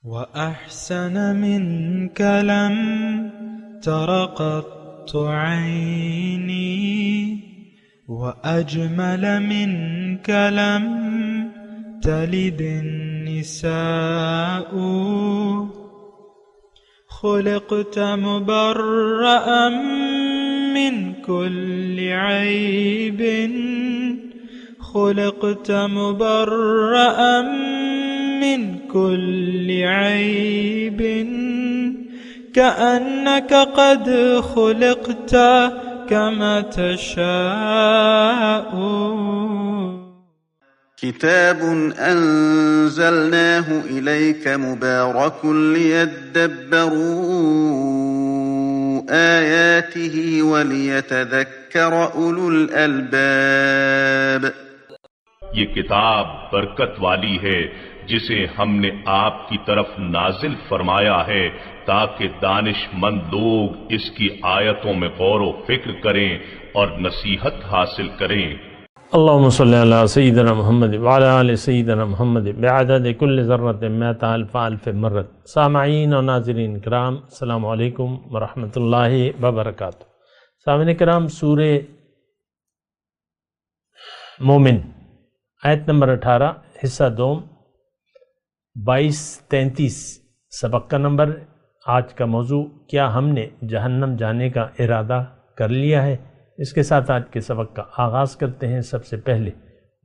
وأحسن منك لم تر قط عيني وأجمل منك لم تلد النساء خلقت مبرأ من كل عيب خلقت مبرأ من كل عيب كأنك قد خلقت كما تشاء. كتاب أنزلناه إليك مبارك ليدبروا آياته وليتذكر أولو الألباب. یہ کتاب برکت والی ہے جسے ہم نے آپ کی طرف نازل فرمایا ہے تاکہ دانش مند لوگ اس کی آیتوں میں غور و فکر کریں اور نصیحت حاصل کریں. اللہم صلی علی سیدنا محمد وعلی آل سیدنا محمد بعدد کل ذرۃ مئۃ الف الف مرۃ. سامعین و ناظرین کرام، السلام علیکم ورحمۃ اللہ وبرکاتہ. سامعین کرام، سورہ مومن آیت نمبر 18 حصہ دوم 22-33 سبق کا نمبر. آج کا موضوع، کیا ہم نے جہنم جانے کا ارادہ کر لیا ہے؟ اس کے ساتھ آج کے سبق کا آغاز کرتے ہیں. سب سے پہلے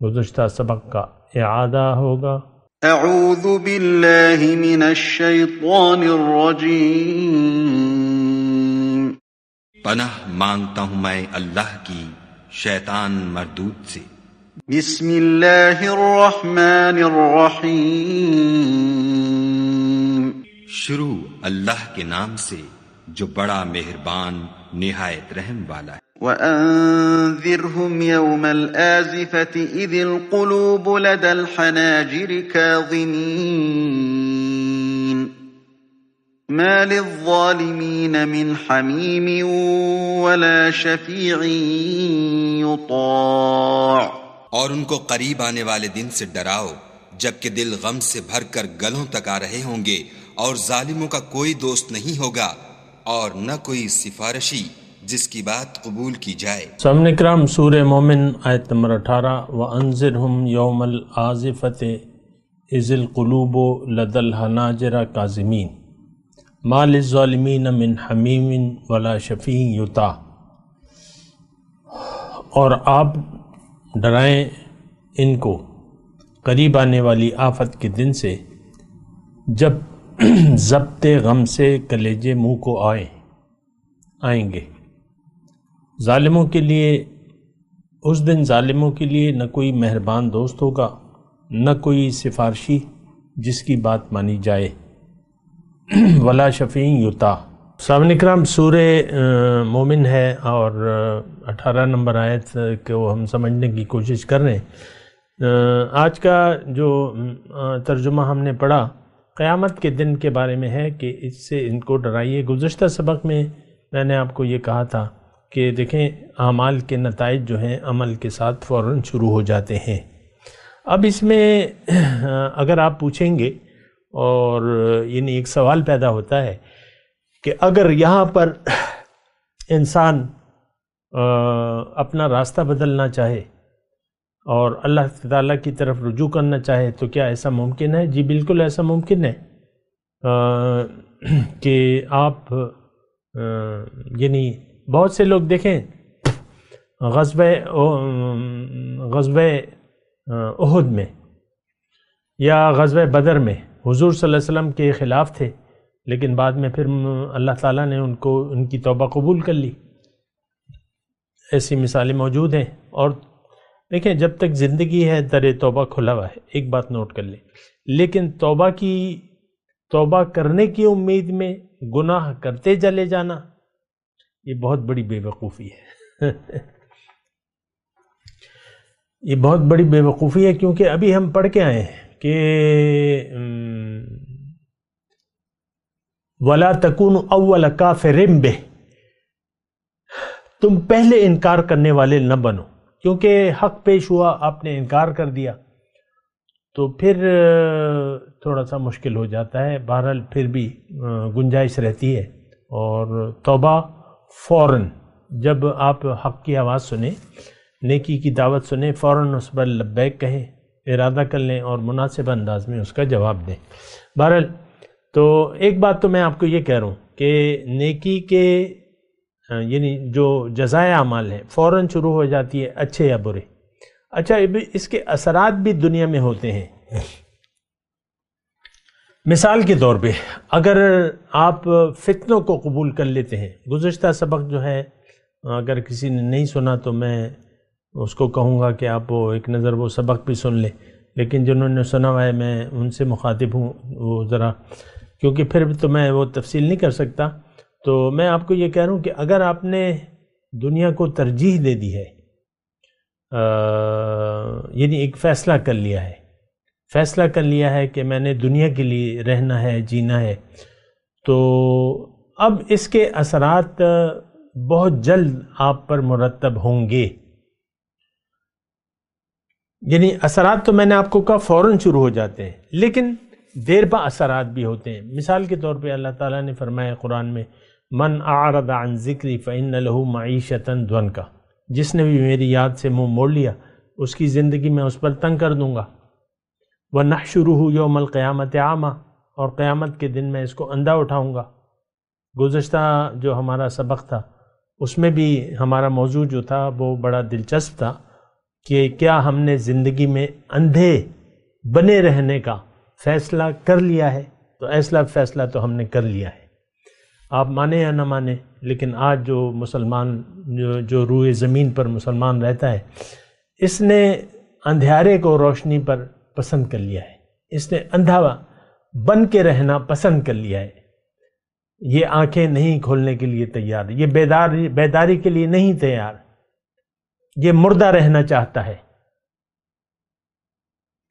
گزشتہ سبق کا اعادہ ہوگا. اعوذ باللہ من الشیطان الرجیم. پناہ مانگتا ہوں میں اللہ کی شیطان مردود سے. بسم اللہ الرحمن الرحیم. شروع اللہ کے نام سے جو بڑا مہربان نہایت رحم والا ہے. وَأَنذِرْهُمْ يَوْمَ الْآزِفَةِ إِذِ الْقُلُوبُ لَدَى الْحَنَاجِرِ كَاظِمِينَ مَا لِلظَّالِمِينَ مِنْ حَمِيمٍ وَلَا شَفِيعٍ يُطَاعُ. اور ان کو قریب آنے والے دن سے ڈراؤ جبکہ دل غم سے بھر کر گلوں تک آ رہے ہوں گے، اور ظالموں کا کوئی دوست نہیں ہوگا اور نہ کوئی سفارشی جس کی بات قبول کی جائے. سامعین کرام، سورہ مومن آیت نمبر 18. وَأَنذِرْهُمْ يَوْمَ الْآزِفَةِ إِذِ الْقُلُوبُ لَدَى الْحَنَاجِرِ كَاظِمِينَ مَا لِلظَّالِمِينَ مِنْ حَمِيمٍ وَلَا شَفِيعٍ يُطَاعُ. اور آپ ڈرائیں ان کو قریب آنے والی آفت کے دن سے جب ضبط غم سے کلیجے منہ کو آئیں گے. ظالموں کے لیے اس دن ظالموں کے لیے نہ کوئی مہربان دوست ہوگا، نہ کوئی سفارشی جس کی بات مانی جائے. ولا شفیع یطاع. سامعین اکرام، سورہ مومن ہے اور 18 نمبر آیت کو ہم سمجھنے کی کوشش کر رہے ہیں. آج کا جو ترجمہ ہم نے پڑھا قیامت کے دن کے بارے میں ہے کہ اس سے ان کو ڈرائیے. گزشتہ سبق میں نے آپ کو یہ کہا تھا کہ دیکھیں اعمال کے نتائج جو ہیں عمل کے ساتھ فوراً شروع ہو جاتے ہیں. اب اس میں اگر آپ پوچھیں گے اور یعنی ایک سوال پیدا ہوتا ہے کہ اگر یہاں پر انسان اپنا راستہ بدلنا چاہے اور اللہ تعالیٰ کی طرف رجوع کرنا چاہے تو کیا ایسا ممکن ہے؟ جی بالکل ایسا ممکن ہے کہ آپ یعنی بہت سے لوگ دیکھیں غزوہ احد میں یا غزوہ بدر میں حضور صلی اللہ علیہ وسلم کے خلاف تھے، لیکن بعد میں پھر اللہ تعالیٰ نے ان کی توبہ قبول کر لی. ایسی مثالیں موجود ہیں. اور دیکھیں جب تک زندگی ہے در توبہ کھلا ہوا ہے. ایک بات نوٹ کر لیں، لیکن توبہ کرنے کی امید میں گناہ کرتے چلے جانا یہ بہت بڑی بے وقوفی ہے. یہ بہت بڑی بے وقوفی ہے کیونکہ ابھی ہم پڑھ کے آئے ہیں کہ وَلَا تَكُونُ أَوَّلَ كَافِرٍ بِهِ، تم پہلے انکار کرنے والے نہ بنو، کیونکہ حق پیش ہوا آپ نے انکار کر دیا تو پھر تھوڑا سا مشکل ہو جاتا ہے، بہرحال پھر بھی گنجائش رہتی ہے. اور توبہ فوراً جب آپ حق کی آواز سنیں، نیکی کی دعوت سنیں، فوراً اس پر لبیک کہیں، ارادہ کر لیں اور مناسب انداز میں اس کا جواب دیں. بہرحال تو ایک بات تو میں آپ کو یہ کہہ رہا ہوں کہ نیکی کے یعنی جو جزائے اعمال ہیں فوراً شروع ہو جاتی ہے، اچھے یا برے. اچھا اس کے اثرات بھی دنیا میں ہوتے ہیں. مثال کے طور پہ اگر آپ فتنوں کو قبول کر لیتے ہیں، گزشتہ سبق جو ہے اگر کسی نے نہیں سنا تو میں اس کو کہوں گا کہ آپ وہ ایک نظر وہ سبق بھی سن لیں، لیکن جنہوں نے سنا ہوا ہے میں ان سے مخاطب ہوں، وہ ذرا کیونکہ پھر تو میں وہ تفصیل نہیں کر سکتا. تو میں آپ کو یہ کہہ رہا ہوں کہ اگر آپ نے دنیا کو ترجیح دے دی ہے، یعنی ایک فیصلہ کر لیا ہے کہ میں نے دنیا کے لیے رہنا ہے، جینا ہے، تو اب اس کے اثرات بہت جلد آپ پر مرتب ہوں گے. یعنی اثرات تو میں نے آپ کو کہا فوراً شروع ہو جاتے ہیں، لیکن دیر پا اثرات بھی ہوتے ہیں. مثال کے طور پہ اللہ تعالیٰ نے فرمایا قرآن میں، من اعرض عن ذکری فإن له معیشۃ ضنکا، جس نے بھی میری یاد سے منہ موڑ لیا اس کی زندگی میں اس پر تنگ کر دوں گا. وَنَحْشُرُهُ يَوْمَ الْقِيَامَةِ عَامًا، اور قیامت کے دن میں اس کو اندھا اٹھاؤں گا. گزشتہ جو ہمارا سبق تھا اس میں بھی ہمارا موضوع جو تھا وہ بڑا دلچسپ تھا کہ کیا ہم نے زندگی میں اندھے بنے رہنے کا فیصلہ کر لیا ہے. تو ایسا فیصلہ تو ہم نے کر لیا ہے، آپ مانیں یا نہ مانیں، لیکن آج جو مسلمان جو روئے زمین پر مسلمان رہتا ہے، اس نے اندھیارے کو روشنی پر پسند کر لیا ہے، اس نے اندھا بن کے رہنا پسند کر لیا ہے. یہ آنکھیں نہیں کھولنے کے لیے تیار، یہ بیداری کے لیے نہیں تیار، یہ مردہ رہنا چاہتا ہے،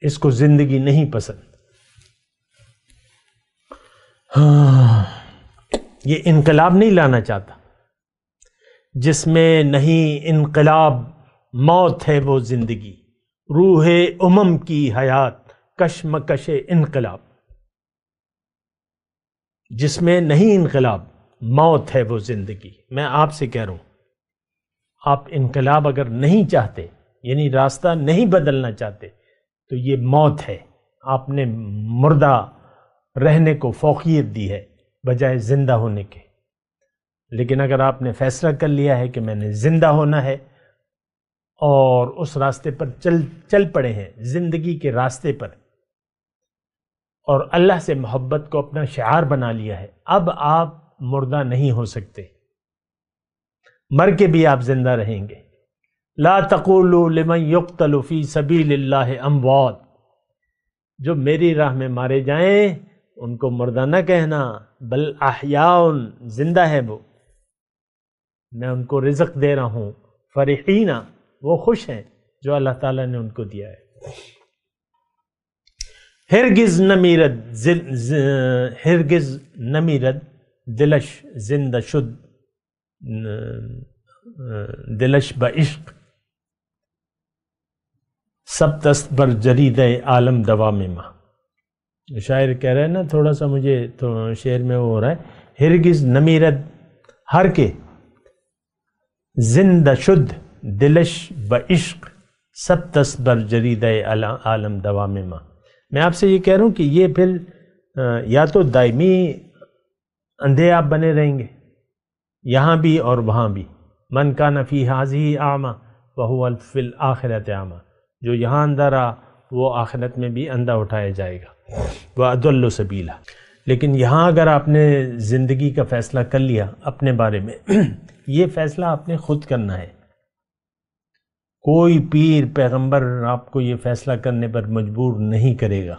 اس کو زندگی نہیں پسند. یہ انقلاب نہیں لانا چاہتا، جس میں نہیں انقلاب موت ہے وہ زندگی، روح امم کی حیات کشمکش انقلاب. جس میں نہیں انقلاب موت ہے وہ زندگی. میں آپ سے کہہ رہا ہوں، آپ انقلاب اگر نہیں چاہتے، یعنی راستہ نہیں بدلنا چاہتے، تو یہ موت ہے. آپ نے مردہ رہنے کو فوقیت دی ہے بجائے زندہ ہونے کے. لیکن اگر آپ نے فیصلہ کر لیا ہے کہ میں نے زندہ ہونا ہے اور اس راستے پر چل پڑے ہیں، زندگی کے راستے پر، اور اللہ سے محبت کو اپنا شعار بنا لیا ہے، اب آپ مردہ نہیں ہو سکتے، مر کے بھی آپ زندہ رہیں گے. لا تقولوا لمن يقتل فی سبیل اللہ اموات، جو میری راہ میں مارے جائیں ان کو مردہ نہ کہنا، بل احیاء، زندہ ہے وہ، میں ان کو رزق دے رہا ہوں. فرحین، وہ خوش ہیں جو اللہ تعالیٰ نے ان کو دیا ہے. ہرگز نہ میرد دلش زندہ شد دلش بعشق، سب دست بر جرید عالم دوام ماں. شاعر کہہ رہے ہیں نا، تھوڑا سا مجھے تو شعر میں وہ ہو رہا ہے، ہرگز نہ میرد ہر کے زندہ شد دلش بعشق، سب دست بر جرید عالم دوام ماں. میں آپ سے یہ کہہ رہا ہوں کہ یہ پھر یا تو دائمی اندھے آپ بنے رہیں گے یہاں بھی اور وہاں بھی. من کان فی ہذہ اعمی فہو فی الآخرۃ اعمی، جو یہاں اندھا رہا وہ آخرت میں بھی اندھا اٹھایا جائے گا. وَأَضَلُّ سَبِيلًا. لیکن یہاں اگر آپ نے زندگی کا فیصلہ کر لیا اپنے بارے میں، یہ فیصلہ آپ نے خود کرنا ہے. کوئی پیر پیغمبر آپ کو یہ فیصلہ کرنے پر مجبور نہیں کرے گا.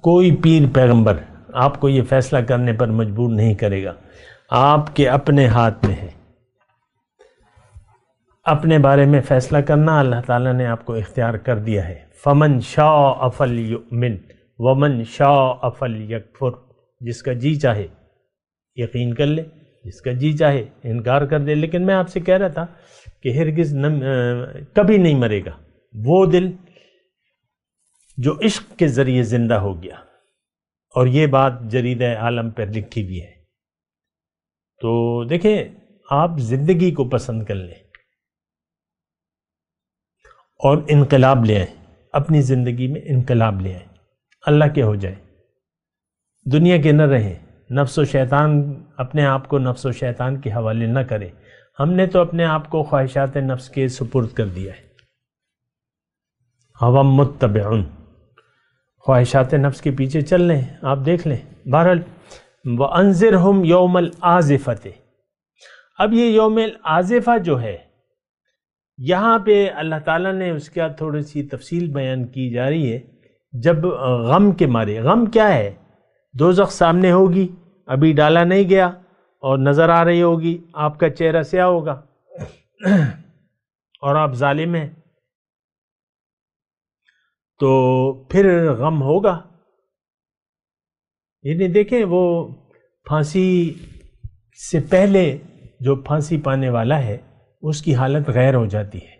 کوئی پیر پیغمبر آپ کو یہ فیصلہ کرنے پر مجبور نہیں کرے گا. آپ کے اپنے ہاتھ میں ہے اپنے بارے میں فیصلہ کرنا. اللہ تعالیٰ نے آپ کو اختیار کر دیا ہے. فمن شاء فلیؤمن ومن شاء فلیکفر، جس کا جی چاہے یقین کر لے، جس کا جی چاہے انکار کر دے. لیکن میں آپ سے کہہ رہا تھا کہ ہرگز کبھی نہیں مرے گا وہ دل جو عشق کے ذریعے زندہ ہو گیا، اور یہ بات جرید عالم پر لکھی بھی ہے۔ تو دیکھیں، آپ زندگی کو پسند کر لیں اور انقلاب لے آئیں، اپنی زندگی میں انقلاب لے آئیں، اللہ کے ہو جائیں، دنیا کے نہ رہیں، نفس و شیطان، اپنے آپ کو نفس و شیطان کے حوالے نہ کریں۔ ہم نے تو اپنے آپ کو خواہشات نفس کے سپرد کر دیا ہے، ہم متبعون، خواہشات نفس کے پیچھے چل رہے ہیں، آپ دیکھ لیں۔ بہرحال وَأَنذِرْهُمْ يَوْمَ الْآزِفَةِ، اب یہ یوم الآزفہ جو ہے، یہاں پہ اللہ تعالیٰ نے اس کا تھوڑی سی تفصیل بیان کی جا رہی ہے۔ جب غم کے مارے، غم کیا ہے؟ دوزخ سامنے ہوگی، ابھی ڈالا نہیں گیا اور نظر آ رہی ہوگی، آپ کا چہرہ سیاہ ہوگا اور آپ ظالم ہیں، تو پھر غم ہوگا۔ یعنی دیکھیں، وہ پھانسی سے پہلے جو پھانسی پانے والا ہے اس کی حالت غیر ہو جاتی ہے،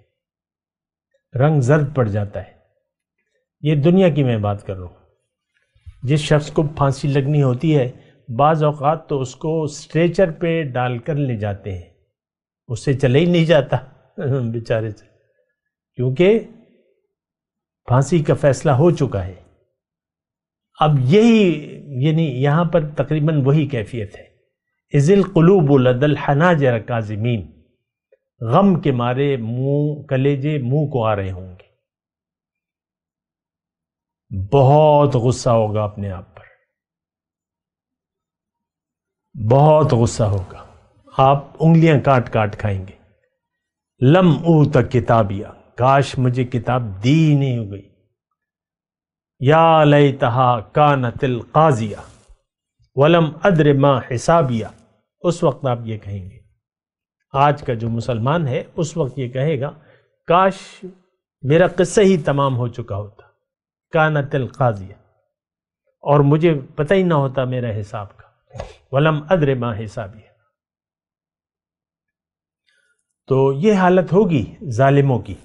رنگ زرد پڑ جاتا ہے۔ یہ دنیا کی میں بات کر رہا ہوں۔ جس شخص کو پھانسی لگنی ہوتی ہے، بعض اوقات تو اس کو اسٹریچر پہ ڈال کر لے جاتے ہیں، اس سے چلے ہی نہیں جاتا بیچارے سے، کیونکہ پھانسی کا فیصلہ ہو چکا ہے۔ اب یہی، یعنی یہاں پر تقریباً وہی کیفیت ہے۔ اذ القلوب لدى الحناجر کاظمین، غم کے مارے کلیجے منہ کو آ رہے ہوں گے، بہت غصہ ہوگا اپنے آپ پر، بہت غصہ ہوگا، آپ انگلیاں کاٹ کاٹ کھائیں گے۔ لم اوت کتابیہ، کاش مجھے کتاب دی نہیں ہو گئی۔ یا لیتہا کانت القاضیہ ولم ادر ما حسابیہ، اس وقت آپ یہ کہیں گے، آج کا جو مسلمان ہے اس وقت یہ کہے گا، کاش میرا قصہ ہی تمام ہو چکا ہوتا، کانت القاضیہ، اور مجھے پتہ ہی نہ ہوتا میرا حساب کا، ولم ادر ما حسابیہ۔ تو یہ حالت ہوگی ظالموں کی۔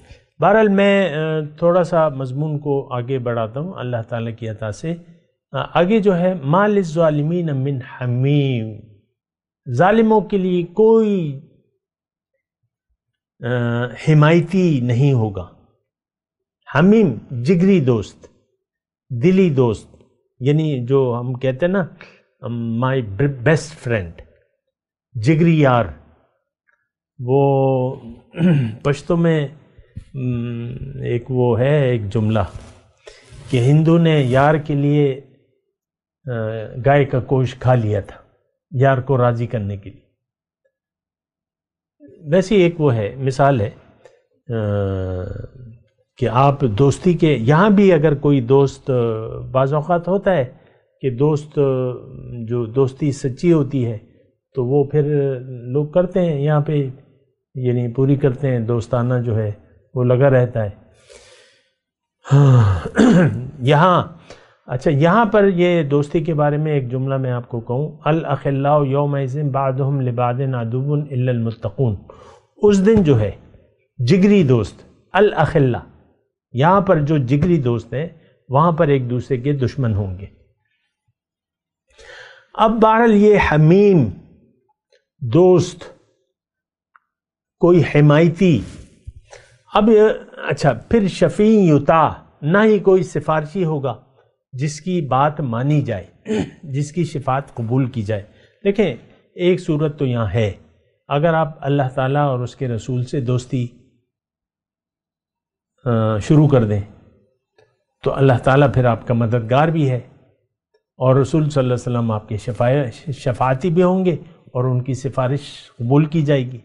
بہرحال میں تھوڑا سا مضمون کو آگے بڑھاتا ہوں اللہ تعالیٰ کی عطا سے۔ آگے جو ہے، ما للظالمین من حمیم، ظالموں کے لیے کوئی حمایتی نہیں ہوگا۔ حمیم جگری دوست، دلی دوست، یعنی جو ہم کہتے ہیں نا مائی بیسٹ فرینڈ، جگری یار۔ وہ پشتو میں ایک وہ ہے ایک جملہ کہ ہندو نے یار کے لیے گائے کا گوشت کھا لیا تھا، یار کو راضی کرنے کے لیے۔ ویسی ایک وہ ہے، مثال ہے کہ آپ دوستی کے، یہاں بھی اگر کوئی دوست، بعض اوقات ہوتا ہے کہ دوست جو دوستی سچی ہوتی ہے تو وہ پھر لوگ کرتے ہیں، یہاں پہ یعنی پوری کرتے ہیں، دوستانہ جو ہے وہ لگا رہتا ہے۔ یہاں اچھا، یہاں پر یہ دوستی کے بارے میں ایک جملہ میں آپ کو کہوں، الاخلاء یومئذ بعضهم لبعض عدو الا المتقون۔ اس دن جو ہے جگری دوست، الاخلاء، یہاں پر جو جگری دوست ہیں وہاں پر ایک دوسرے کے دشمن ہوں گے۔ اب بہرحال یہ حمیم دوست، کوئی حمایتی، اب اچھا پھر شفیع یطاع، نہ ہی کوئی سفارشی ہوگا جس کی بات مانی جائے، جس کی شفاعت قبول کی جائے۔ دیکھیں، ایک صورت تو یہاں ہے، اگر آپ اللہ تعالیٰ اور اس کے رسول سے دوستی شروع کر دیں تو اللہ تعالیٰ پھر آپ کا مددگار بھی ہے، اور رسول صلی اللہ علیہ وسلم آپ کے شفاعتی بھی ہوں گے، اور ان کی سفارش قبول کی جائے گی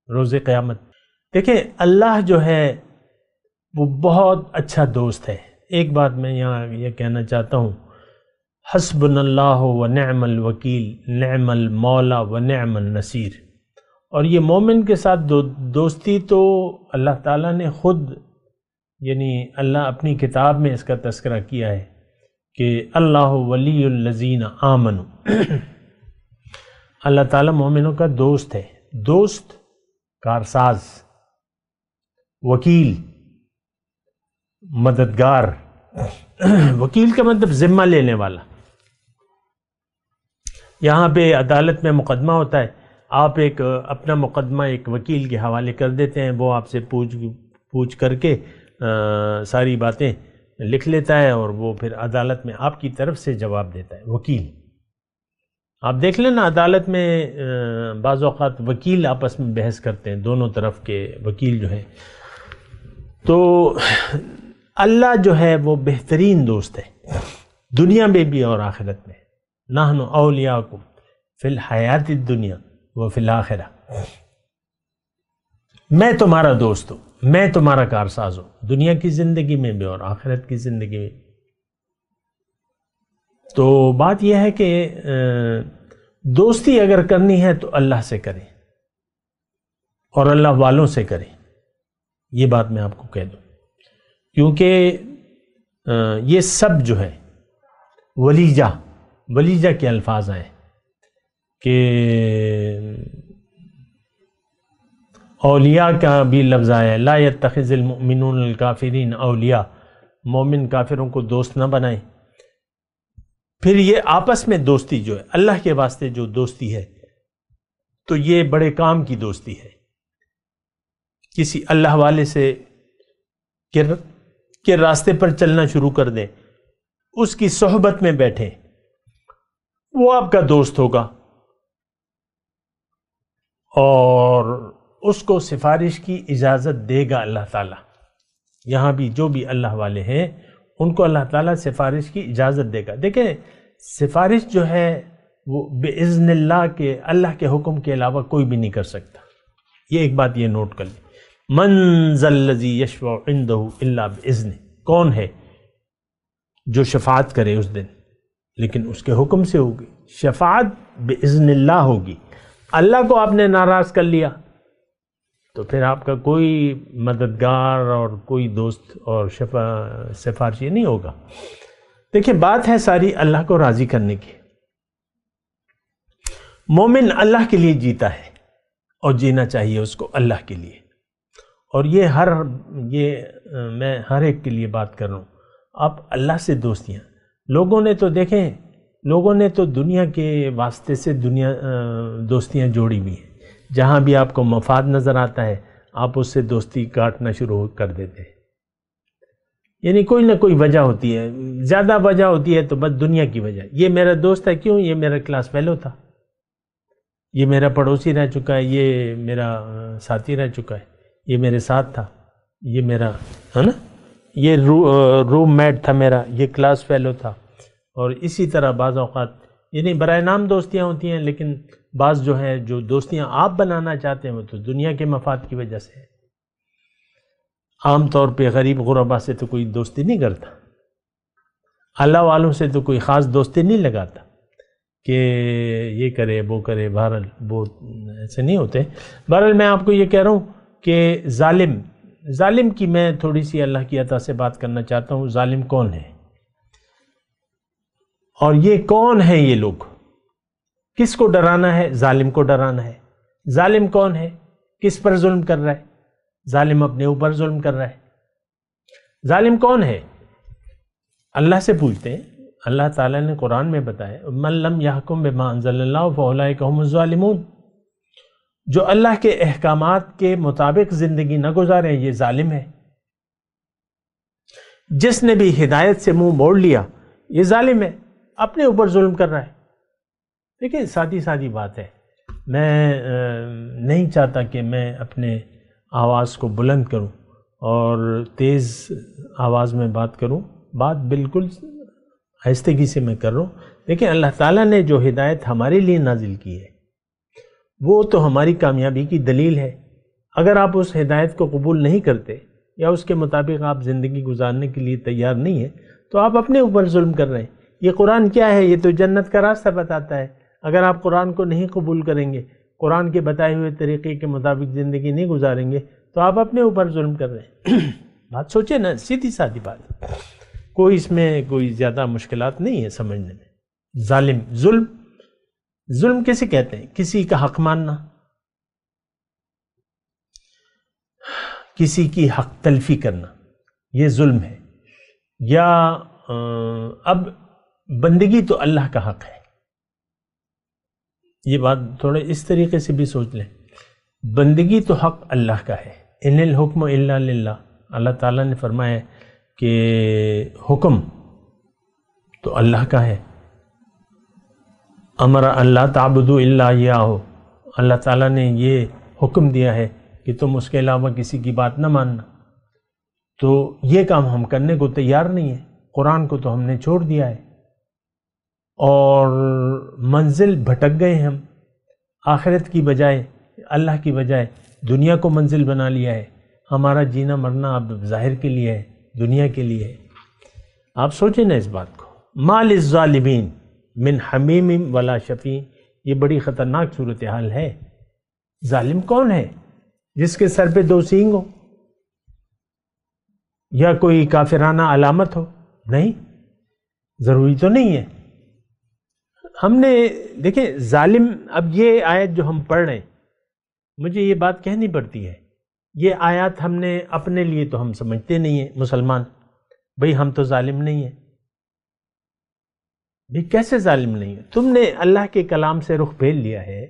روز قیامت۔ دیکھیں، اللہ جو ہے وہ بہت اچھا دوست ہے۔ ایک بات میں یہاں یہ کہنا چاہتا ہوں، حسبنا اللہ و نعم الوکیل، نعم المولا و نعم النصیر۔ اور یہ مومن کے ساتھ دوستی تو اللہ تعالیٰ نے خود، یعنی اللہ اپنی کتاب میں اس کا تذکرہ کیا ہے کہ اللہ ولی الذین آمنوا، اللہ تعالیٰ مومنوں کا دوست ہے، دوست، کارساز، وکیل، مددگار۔ وکیل کا مطلب ذمہ لینے والا. یہاں پہ عدالت میں مقدمہ ہوتا ہے، آپ ایک اپنا مقدمہ ایک وکیل کے حوالے کر دیتے ہیں، وہ آپ سے پوچھ کر کے ساری باتیں لکھ لیتا ہے اور وہ پھر عدالت میں آپ کی طرف سے جواب دیتا ہے. وکیل آپ دیکھ لیں نا، عدالت میں بعض اوقات وکیل آپس میں بحث کرتے ہیں، دونوں طرف کے وکیل جو ہیں. تو اللہ جو ہے وہ بہترین دوست ہے، دنیا میں بھی اور آخرت میں. نحن اولیاءکم فی الحیات الدنیا و فی الآخرہ. میں تمہارا دوست ہوں، میں تمہارا کارساز ہوں، دنیا کی زندگی میں بھی اور آخرت کی زندگی میں. تو بات یہ ہے کہ دوستی اگر کرنی ہے تو اللہ سے کریں اور اللہ والوں سے کریں. یہ بات میں آپ کو کہہ دوں، کیونکہ یہ سب جو ہے ولیجہ کے الفاظ ہیں کہ اولیاء کا بھی لفظ آیا، لا يتخذ المؤمنون الکافرین اولیاء، مومن کافروں کو دوست نہ بنائیں. پھر یہ آپس میں دوستی جو ہے اللہ کے واسطے جو دوستی ہے تو یہ بڑے کام کی دوستی ہے. کسی اللہ والے سے کے راستے پر چلنا شروع کر دیں، اس کی صحبت میں بیٹھیں، وہ آپ کا دوست ہوگا اور اس کو سفارش کی اجازت دے گا اللہ تعالیٰ. یہاں بھی جو بھی اللہ والے ہیں ان کو اللہ تعالیٰ سفارش کی اجازت دے گا. دیکھیں سفارش جو ہے وہ بِإِذْنِ اللہ کے، اللہ کے حکم کے علاوہ کوئی بھی نہیں کر سکتا. یہ ایک بات یہ نوٹ کر لیں. من ذا الذی یشفع عندہ الا بإذنہ، کون ہے جو شفاعت کرے اس دن، لیکن اس کے حکم سے ہوگی. شفاعت بإذن اللہ ہوگی. اللہ کو آپ نے ناراض کر لیا تو پھر آپ کا کوئی مددگار اور کوئی دوست اور سفارشی نہیں ہوگا. دیکھیں بات ہے ساری اللہ کو راضی کرنے کی. مومن اللہ کے لیے جیتا ہے اور جینا چاہیے اس کو اللہ کے لیے. اور میں ہر ایک کے لیے بات کر رہا ہوں. آپ اللہ سے دوستیاں، لوگوں نے تو دنیا کے واسطے سے دوستیاں جوڑی ہوئی ہیں. جہاں بھی آپ کو مفاد نظر آتا ہے آپ اس سے دوستی کاٹنا شروع کر دیتے ہیں. یعنی کوئی نہ کوئی وجہ ہوتی ہے، زیادہ وجہ ہوتی ہے تو بس دنیا کی وجہ. یہ میرا دوست ہے، کیوں؟ یہ میرا کلاس فیلو تھا، یہ میرا پڑوسی رہ چکا ہے، یہ میرا ساتھی رہ چکا ہے، یہ میرے ساتھ تھا، یہ میرا ہے نا، یہ روم میٹ تھا میرا، یہ کلاس فیلو تھا. اور اسی طرح بعض اوقات یعنی برائے نام دوستیاں ہوتی ہیں، لیکن بعض جو ہیں جو دوستیاں آپ بنانا چاہتے ہیں وہ تو دنیا کے مفاد کی وجہ سے. عام طور پہ غریب غربا سے تو کوئی دوستی نہیں کرتا، اللہ والوں سے تو کوئی خاص دوستی نہیں لگاتا کہ یہ کرے وہ کرے. بہرحال وہ ایسے نہیں ہوتے. بہرحال میں آپ کو یہ کہہ رہا ہوں کہ ظالم کی میں تھوڑی سی اللہ کی عطا سے بات کرنا چاہتا ہوں. ظالم کون ہے اور یہ کون ہے؟ یہ لوگ کس کو ڈرانا ہے؟ ظالم کو ڈرانا ہے. ظالم کون ہے؟ کس پر ظلم کر رہا ہے؟ ظالم اپنے اوپر ظلم کر رہا ہے. ظالم کون ہے؟ اللہ سے پوچھتے ہیں. اللہ تعالیٰ نے قرآن میں بتایا من لم یحکم بما انزل اللہ فاولئک هم الظالمون، جو اللہ کے احکامات کے مطابق زندگی نہ گزارے یہ ظالم ہے. جس نے بھی ہدایت سے منہ موڑ لیا یہ ظالم ہے، اپنے اوپر ظلم کر رہا ہے. دیکھیں سادی بات ہے. میں نہیں چاہتا کہ میں اپنے آواز کو بلند کروں اور تیز آواز میں بات کروں. بات بالکل آہستگی سے میں کر رہا ہوں. دیکھیں اللہ تعالیٰ نے جو ہدایت ہمارے لیے نازل کی ہے وہ تو ہماری کامیابی کی دلیل ہے. اگر آپ اس ہدایت کو قبول نہیں کرتے یا اس کے مطابق آپ زندگی گزارنے کے لیے تیار نہیں ہیں تو آپ اپنے اوپر ظلم کر رہے ہیں. یہ قرآن کیا ہے؟ یہ تو جنت کا راستہ بتاتا ہے. اگر آپ قرآن کو نہیں قبول کریں گے، قرآن کے بتائے ہوئے طریقے کے مطابق زندگی نہیں گزاریں گے تو آپ اپنے اوپر ظلم کر رہے ہیں. بات سوچیں نا، سیدھی سادی بات، کوئی اس میں کوئی زیادہ مشکلات نہیں ہے سمجھنے میں. ظلم کیسے کہتے ہیں؟ کسی کا حق ماننا، کسی کی حق تلفی کرنا، یہ ظلم ہے. یا اب بندگی تو اللہ کا حق ہے، یہ بات تھوڑے اس طریقے سے بھی سوچ لیں، بندگی تو حق اللہ کا ہے، ان الحکم الا للہ، اللہ تعالیٰ نے فرمایا کہ حکم تو اللہ کا ہے، امر اللہ تعبدوا الا ایاہ، اللہ تعالیٰ نے یہ حکم دیا ہے کہ تم اس کے علاوہ کسی کی بات نہ ماننا، تو یہ کام ہم کرنے کو تیار نہیں ہیں، قرآن کو تو ہم نے چھوڑ دیا ہے اور منزل بھٹک گئے ہم، آخرت کی بجائے اللہ کی بجائے دنیا کو منزل بنا لیا ہے، ہمارا جینا مرنا اب ظاہر کے لیے ہے، دنیا کے لیے ہے۔ آپ سوچیں نا اس بات کو، ما للظالمین من حمیم ولا شفیع، یہ بڑی خطرناک صورتحال ہے۔ ظالم کون ہے؟ جس کے سر پہ 2 سینگ ہو یا کوئی کافرانہ علامت ہو؟ نہیں، ضروری تو نہیں ہے۔ ہم نے دیکھیں ظالم، اب یہ آیت جو ہم پڑھ رہے ہیں، مجھے یہ بات کہنی پڑتی ہے، یہ آیات ہم نے اپنے لیے تو ہم سمجھتے نہیں ہیں مسلمان، بھئی ہم تو ظالم نہیں ہیں۔ بھئی کیسے ظالم نہیں ہے؟ تم نے اللہ کے کلام سے رخ پھیر لیا ہے،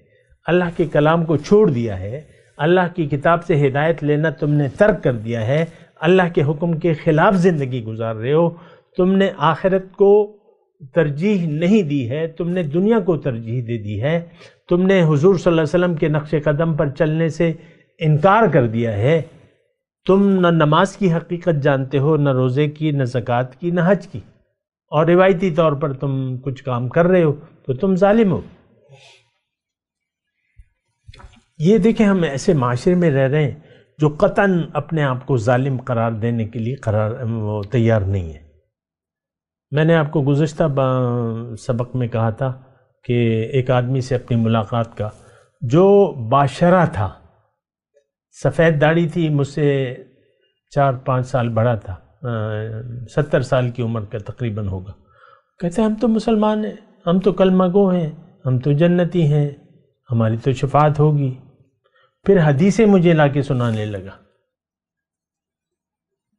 اللہ کے کلام کو چھوڑ دیا ہے، اللہ کی کتاب سے ہدایت لینا تم نے ترک کر دیا ہے، اللہ کے حکم کے خلاف زندگی گزار رہے ہو، تم نے آخرت کو ترجیح نہیں دی ہے، تم نے دنیا کو ترجیح دے دی ہے، تم نے حضور صلی اللہ علیہ وسلم کے نقش قدم پر چلنے سے انکار کر دیا ہے، تم نہ نماز کی حقیقت جانتے ہو، نہ روزے کی، نہ زکوٰۃ کی، نہ حج کی، اور روایتی طور پر تم کچھ کام کر رہے ہو تو تم ظالم ہو۔ یہ دیکھیں ہم ایسے معاشرے میں رہ رہے ہیں جو قطعاً اپنے آپ کو ظالم قرار دینے کے لیے تیار نہیں ہے۔ میں نے آپ کو گزشتہ سبق میں کہا تھا کہ ایک آدمی سے اپنی ملاقات کا جو باشرہ تھا، سفید داڑھی تھی، مجھ سے 4-5 سال بڑا تھا، 70 سال کی عمر کا تقریباً ہوگا۔ کہتے ہیں ہم تو مسلمان ہیں، ہم تو کلمہ گو ہیں، ہم تو جنتی ہیں، ہماری تو شفاعت ہوگی۔ پھر حدیثیں مجھے لا کے سنانے لگا۔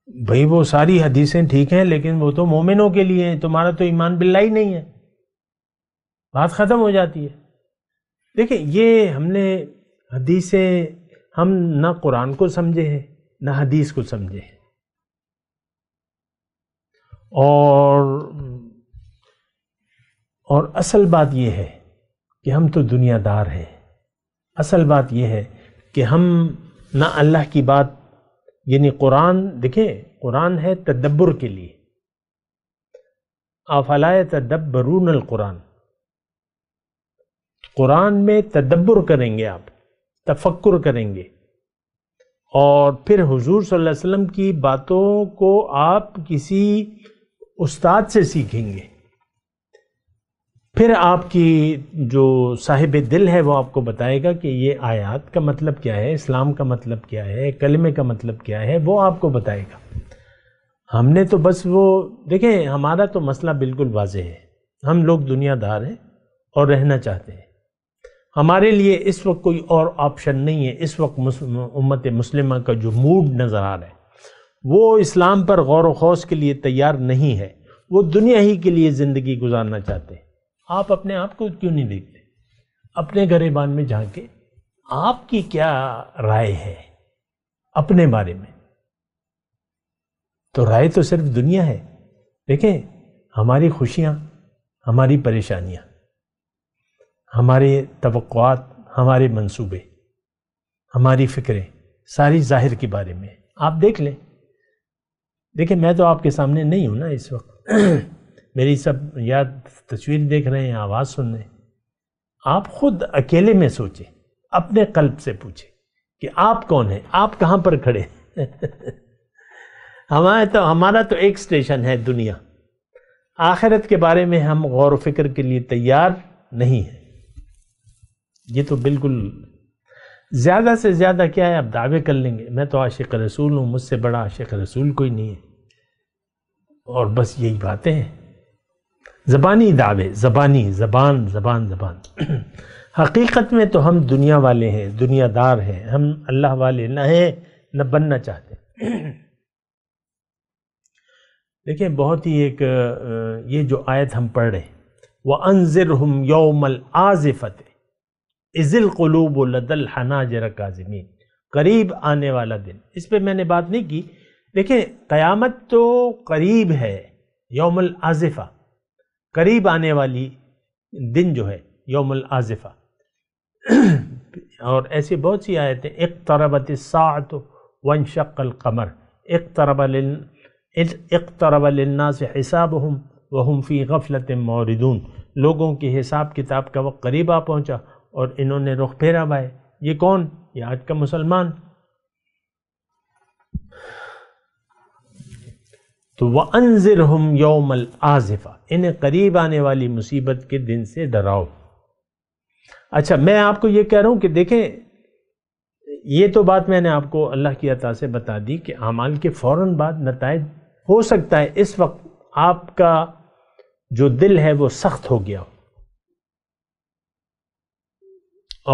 بھئی وہ ساری حدیثیں ٹھیک ہیں لیکن وہ تو مومنوں کے لیے ہیں، تمہارا تو ایمان باللہ ہی نہیں ہے، بات ختم ہو جاتی ہے۔ دیکھیں یہ ہم نے حدیثیں، ہم نہ قرآن کو سمجھے ہیں نہ حدیث کو سمجھے ہیں، اور اصل بات یہ ہے کہ ہم تو دنیا دار ہیں۔ اصل بات یہ ہے کہ ہم نہ اللہ کی بات، یعنی قرآن، دیکھیں قرآن ہے تدبر کے لیے، افلا یتدبرون القرآن، قرآن میں تدبر کریں گے، آپ تفکر کریں گے، اور پھر حضور صلی اللہ علیہ وسلم کی باتوں کو آپ کسی استاد سے سیکھیں گے، پھر آپ کی جو صاحب دل ہے وہ آپ کو بتائے گا کہ یہ آیات کا مطلب کیا ہے، اسلام کا مطلب کیا ہے، کلمے کا مطلب کیا ہے، وہ آپ کو بتائے گا۔ ہم نے تو بس وہ دیکھیں، ہمارا تو مسئلہ بالکل واضح ہے، ہم لوگ دنیا دار ہیں اور رہنا چاہتے ہیں، ہمارے لیے اس وقت کوئی اور آپشن نہیں ہے۔ اس وقت امت مسلمہ کا جو موڈ نظر آ رہا ہے وہ اسلام پر غور و خوض کے لیے تیار نہیں ہے، وہ دنیا ہی کے لیے زندگی گزارنا چاہتے ہیں۔ آپ اپنے آپ کو کیوں نہیں دیکھتے؟ اپنے گریبان میں جھانکے، آپ کی کیا رائے ہے اپنے بارے میں؟ تو رائے تو صرف دنیا ہے۔ دیکھیں ہماری خوشیاں، ہماری پریشانیاں، ہمارے توقعات، ہمارے منصوبے، ہماری فکریں ساری ظاہر کے بارے میں۔ آپ دیکھ لیں، دیکھیں میں تو آپ کے سامنے نہیں ہوں نا اس وقت، میری سب یا تصویر دیکھ رہے ہیں، آواز سن رہے ہیں۔ آپ خود اکیلے میں سوچیں، اپنے قلب سے پوچھیں کہ آپ کون ہیں، آپ کہاں پر کھڑے ہیں۔ ہمارا تو ایک سٹیشن ہے دنیا، آخرت کے بارے میں ہم غور و فکر کے لیے تیار نہیں ہیں۔ یہ تو بالکل زیادہ سے زیادہ کیا ہے، اب دعوے کر لیں گے میں تو عاشق رسول ہوں، مجھ سے بڑا عاشق رسول کوئی نہیں ہے، اور بس یہی باتیں ہیں، زبانی دعوے، زبان۔ حقیقت میں تو ہم دنیا والے ہیں، دنیا دار ہیں، ہم اللہ والے نہ ہیں، نہ بننا چاہتے۔ دیکھیں بہت ہی ایک یہ جو آیت ہم پڑھ رہے ہیں وَأَنذِرْهُمْ يَوْمَ الْآزِفَةِ إِذِ الْقُلُوبُ لَدَى الْحَنَاجِرِ كَاظِمِينَ، قریب آنے والا دن. اس پہ میں نے بات نہیں کی. دیکھیں قیامت تو قریب ہے، یوم الآزفہ، قریب آنے والی دن جو ہے یوم الآزفہ. اور ایسی بہت سی آیتیں، اقتربت الساعة وانشق القمر، اقترب للناس حسابهم وهم فی غفلۃ معرضون. لوگوں کی حساب کتاب کا وقت قریب آ پہنچا اور انہوں نے رخ پھیرا بائے. یہ کون؟ یہ آج کا مسلمان. تو وَأَنذِرْهُمْ يَوْمَ الْآزِفَةِ، انہیں قریب آنے والی مصیبت کے دن سے ڈراؤ. اچھا میں آپ کو یہ کہہ رہا ہوں کہ دیکھیں یہ تو بات میں نے آپ کو اللہ کی عطا سے بتا دی کہ اعمال کے فوراً بعد نتائج ہو سکتا ہے اس وقت آپ کا جو دل ہے وہ سخت ہو گیا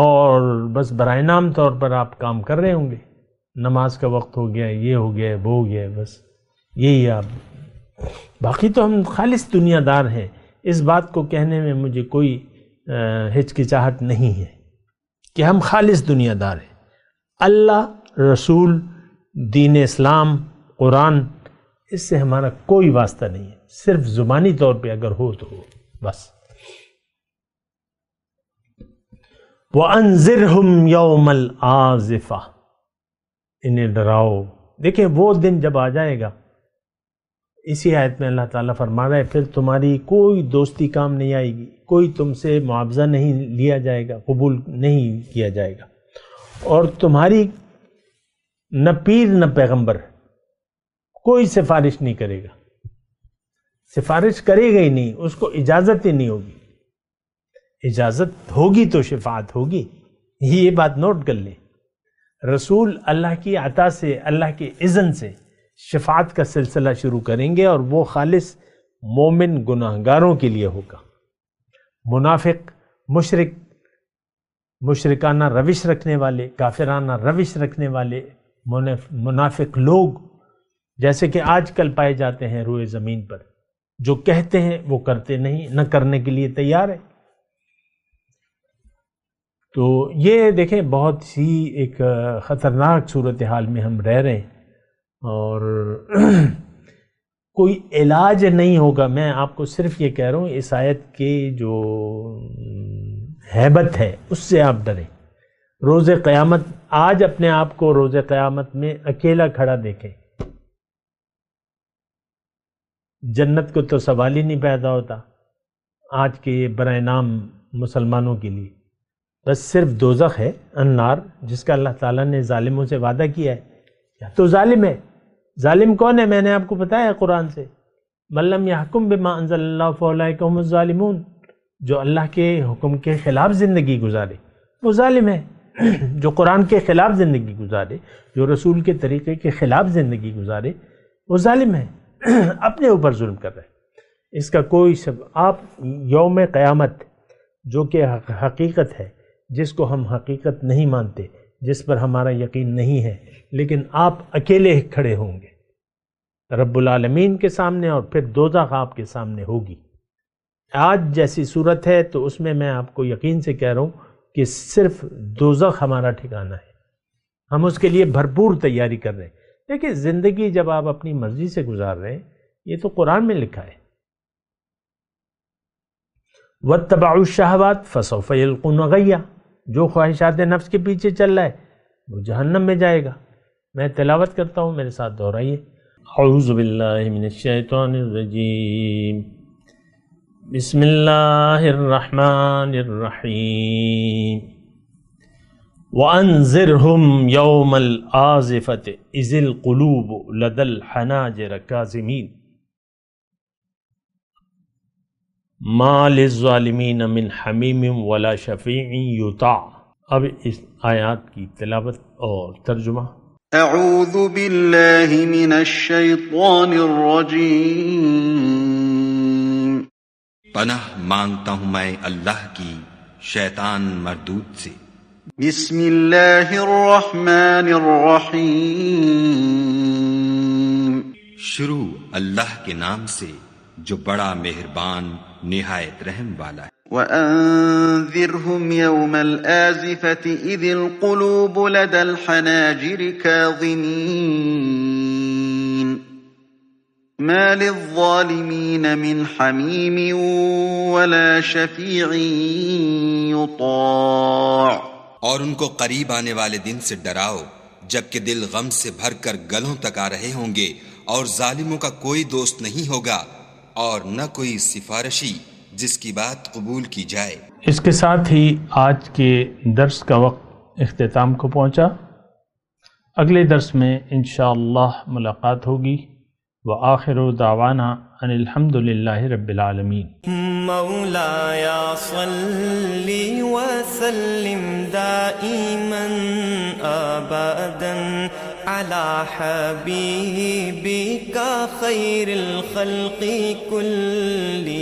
اور بس برائے نام طور پر آپ کام کر رہے ہوں گے، نماز کا وقت ہو گیا، یہ ہو گیا، وہ ہو گیا، بس یہی آپ. باقی تو ہم خالص دنیا دار ہیں. اس بات کو کہنے میں مجھے کوئی ہچکچاہٹ نہیں ہے کہ ہم خالص دنیا دار ہیں. اللہ، رسول، دین اسلام، قرآن، اس سے ہمارا کوئی واسطہ نہیں ہے. صرف زبانی طور پہ اگر ہو تو ہو بس. وَأَنذِرْهُمْ يَوْمَ الْآزِفَةِ، انہیں ڈراؤ. دیکھیں وہ دن جب آ جائے گا، اسی آیت میں اللہ تعالیٰ فرما رہا ہے پھر تمہاری کوئی دوستی کام نہیں آئے گی، کوئی تم سے معاوضہ نہیں لیا جائے گا، قبول نہیں کیا جائے گا، اور تمہاری نہ پیر نہ پیغمبر کوئی سفارش نہیں کرے گا. سفارش کرے گا ہی نہیں، اس کو اجازت ہی نہیں ہوگی. اجازت ہوگی تو شفاعت ہوگی. یہ بات نوٹ کر لیں. رسول اللہ کی عطا سے، اللہ کے اذن سے شفاعت کا سلسلہ شروع کریں گے، اور وہ خالص مومن گناہگاروں کے لیے ہوگا. منافق، مشرک، مشرکانہ روش رکھنے والے، کافرانہ روش رکھنے والے منافق لوگ جیسے کہ آج کل پائے جاتے ہیں روئے زمین پر، جو کہتے ہیں وہ کرتے نہیں، نہ کرنے کے لیے تیار ہے. تو یہ دیکھیں بہت سی ایک خطرناک صورتحال میں ہم رہ رہے ہیں، اور کوئی علاج نہیں ہوگا. میں آپ کو صرف یہ کہہ رہا ہوں اس آیت کی جو ہیبت ہے اس سے آپ ڈریں. روز قیامت، آج اپنے آپ کو روز قیامت میں اکیلا کھڑا دیکھیں. جنت کو تو سوال ہی نہیں پیدا ہوتا آج کے برائے نام مسلمانوں کے لیے. بس صرف دوزخ ہے، النار، جس کا اللہ تعالیٰ نے ظالموں سے وعدہ کیا ہے. یا تو ظالم ہے. ظالم کون ہے؟ میں نے آپ کو بتایا قرآن سے، من لم یحکم بما انزل اللہ فاولئک هم الظالمون. جو اللہ کے حکم کے خلاف زندگی گزارے وہ ظالم ہے. جو قرآن کے خلاف زندگی گزارے، جو رسول کے طریقے کے خلاف زندگی گزارے، وہ ظالم ہے. اپنے اوپر ظلم کر رہے. اس کا کوئی سبب آپ یوم قیامت جو کہ حقیقت ہے، جس کو ہم حقیقت نہیں مانتے، جس پر ہمارا یقین نہیں ہے، لیکن آپ اکیلے کھڑے ہوں گے رب العالمین کے سامنے، اور پھر دوزخ آپ کے سامنے ہوگی. آج جیسی صورت ہے تو اس میں آپ کو یقین سے کہہ رہا ہوں کہ صرف دوزخ ہمارا ٹھکانہ ہے. ہم اس کے لیے بھرپور تیاری کر رہے ہیں. دیکھیں زندگی جب آپ اپنی مرضی سے گزار رہے ہیں، یہ تو قرآن میں لکھا ہے، وَاتَّبَعُوا الشَّهَوَاتِ فَسَوْفَ يَلْقُونَ غَيًّا. جو خواہشات نفس کے پیچھے چل رہا ہے وہ جہنم میں جائے گا. میں تلاوت کرتا ہوں، میرے ساتھ دہرائیے. اعوذ باللہ من الشیطان الرجیم، بسم اللہ الرحمن الرحیم. وَأَنذِرْهُمْ يَوْمَ الْآزِفَةِ إِذِ الْقُلُوبُ لَدَى الْحَنَاجِرِ كَاظِمِينَ مَا لِلظَّالِمِينَ مِنْ حَمِيمٍ وَلَا شَفِيعٍ يُطَاعُ. اب اس آیات کی تلاوت اور ترجمہ. اعوذ باللہ من الشیطان الرجیم. پناہ مانگتا ہوں میں اللہ کی شیطان مردود سے. بسم اللہ الرحمن الرحیم. شروع اللہ کے نام سے جو بڑا مہربان نہایت رحم والا ہے۔ وَأَنذِرْهُمْ يَوْمَ الْآزِفَةِ إِذِ الْقُلُوبُ لَدَى الْحَنَاجِرِ كَاظِمِينَ مَا لِلظَّالِمِينَ مِنْ حَمِيمٍ وَلَا شَفِيعٍ يُطَاعُ۔ اور ان کو قریب آنے والے دن سے ڈراؤ جبکہ دل غم سے بھر کر گلوں تک آ رہے ہوں گے، اور ظالموں کا کوئی دوست نہیں ہوگا اور نہ کوئی سفارشی جس کی بات قبول کی جائے۔ اس کے ساتھ ہی آج کے درس کا وقت اختتام کو پہنچا۔ اگلے درس میں انشاءاللہ ملاقات ہوگی۔ وآخر دعوانا ان الحمد للہ رب العالمین۔ مولاي صل وسلم دائما ابدا على حبيبك خير الخلق كلهم۔